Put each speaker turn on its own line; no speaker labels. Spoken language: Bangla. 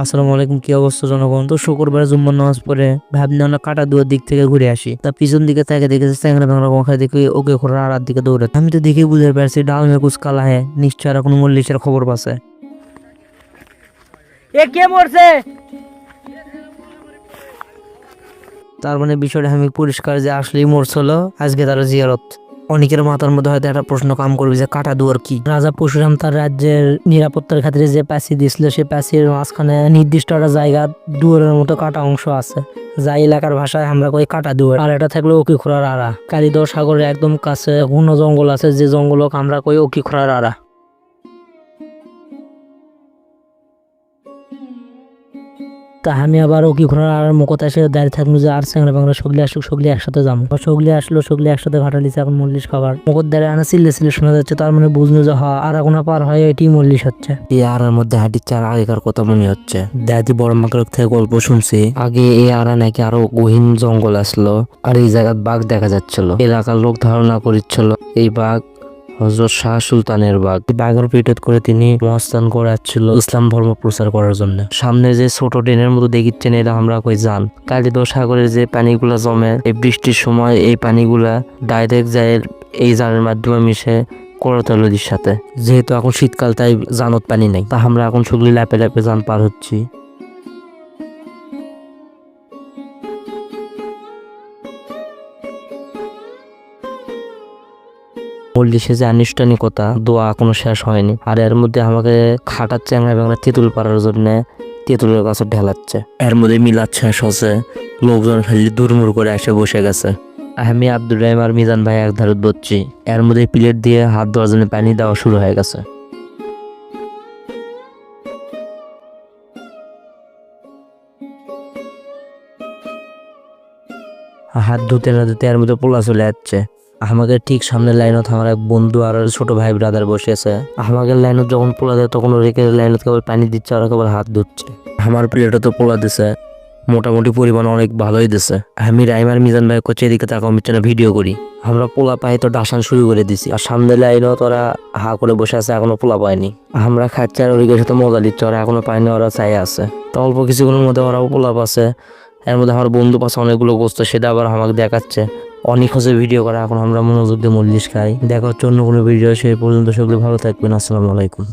আসসালামু আলাইকুম। কি অবস্থা জনগণ? তো শুক্রবার জুম্মার নামাজ পড়ে ভাবনা আমরা কাটা দুয়ার দিক থেকে ঘুরে আসি। তা পিছন দিকে তাকে দেখেছি চ্যাংরা ব্যাংরা ওখানে দেখি ওকে খোরা আর দিকে দৌড়ে। আমি তো দেখে বুঝতে পারছি ডাল মে কুছ কালা হ্যাঁ, নিশ্চয় আর কোনো মল্লিশের খবর পাচ্ছে। এ কে মরছে? তার মানে বিষয়টা আমি পরিষ্কার যে আসলেই মরছিল আজকে তার জিয়ারত। অনেকের মাথার মধ্যে হয়তো একটা প্রশ্ন কাম করবে যে কাটা দুয়ার কি। রাজা পরশুরাম তার রাজ্যের নিরাপত্তার খাতিরে যে প্যাসি দিছিল সে প্যাসির মাঝখানে নির্দিষ্ট একটা জায়গা দুয়ারের মতো কাটা অংশ আছে, যা এলাকার ভাষায় আমরা কই কাটা দুয়ার। আর এটা থাকলো অকিখোরার আড়া। কালিদহ সাগরের একদম কাছে ঘন জঙ্গল আছে, যে জঙ্গলক আমরা কই অকিখোরার আড়া। তা আমি আবার ওকি ঘোরার আর মুখতে এসে দাঁড়িয়ে থাকবো যে আর চ্যাংরা বাংলা সগলি আসুক, সগলি একসাথে যাবো। সগলি আসলো, সগলি একসাথে ঘাটালিছে এখন মল্লিশ খাবার মুখত দাঁড়িয়ে আনা চিল্লে চিল্লে শোনা যাচ্ছে। তার মানে বুঝলো যে আর কোনো পার হয় এটি মল্লিশ হচ্ছে। এই আড়ার মধ্যে হাঁটিচ্ছে আর আগেকার কথা মনে হচ্ছে। দাদি বড় মাকের থেকে গল্প শুনছি, আগে এই আড়া নাকি আরো গহীন জঙ্গল আসলো আর এই জায়গায় বাঘ দেখা যাচ্ছিল। এলাকার লোক ধারণা করিচ্ছিল এই বাঘ হযরত শাহ সুলতানের বাঘ। বাঘের পিঠত করে তিনি মহাস্থান করাচ্ছিল ইসলাম ধর্ম প্রচার করার জন্য। সামনে যে ছোট ড্রেনের মতো দেখিচ্ছেন এটা আমরা কই যান। কালিদহ সাগরের যে পানিগুলা জমে এই বৃষ্টির সময় এই পানিগুলা ডাইরেক্ট যায় এই জানের মাধ্যমে মিশে করতল নদীর সাথে। যেহেতু এখন শীতকাল তাই জানত পানি নেই, তা আমরা এখন শুগলি ল্যাপে ল্যাপে যান পার হচ্ছি। মল্লিশে যে আনুষ্ঠানিকতা দোয়া কোনো শেষ হয়নি, আর এর মধ্যে আমাকে খাটার চ্যাংরা ব্যাংরা তেঁতুল পাড়ার জন্য তেঁতুলের গাছে ঢেলাচ্ছে। এর মধ্যে মিলাদ শেষ হচ্ছে, লোকজন খালি দুরমুর করে এসে বসে গেছে। আমি আব্দুর রহিম আর মিজান ভাই এক ধারে বসছি। এর মধ্যে প্লেট দিয়ে হাত ধোয়ার জন্য পানি দেওয়া শুরু হয়ে গেছে। হাত ধুতে না ধুতে এর মধ্যে পোলা চলে যাচ্ছে। আমাদের ঠিক সামনের লাইনত আমার এক বন্ধু আর ছোট ভাই ব্রাদার বসে আছে। আমাদের লাইনত যখন পোলা দেয় তখন ওরা লাইনত কেবল পানি দিচ্ছে আর কেবল হাত ধুচ্ছে। আমার প্লেটে তো পোলা দিছে, মোটামুটি পরিমাণ অনেক ভালোই দিছে। আমি রাইম আর মিজান ভাই করছে এদিকে তাকাও মিচ্ছে না ভিডিও করি। আমরা পোলা পাই তো ডাসান শুরু করে দিছি, আর সামনের লাইনত ওরা হা করে বসে আছে, এখনো পোলা পায়নি। আমরা খাচ্ছি আর ওদিকে সাথে মজা দিচ্ছে, ওরা এখনো পায়নি, ওরা চাই আছে। তো অল্প কিছুক্ষণের মধ্যে ওরাও পোলা পাচ্ছে। এর মধ্যে আমার বন্ধু পাশে অনেকগুলো গোস্ত, সেটা আবার আমাকে দেখাচ্ছে। অনেক হচ্ছে ভিডিও করা, এখন আমরা মনোযোগ দিয়ে মল্লিশ খাই। দেখা হচ্ছে অন্য কোনো ভিডিও, সেই পর্যন্ত সকলে ভালো থাকবেন। আসসালামু আলাইকুম।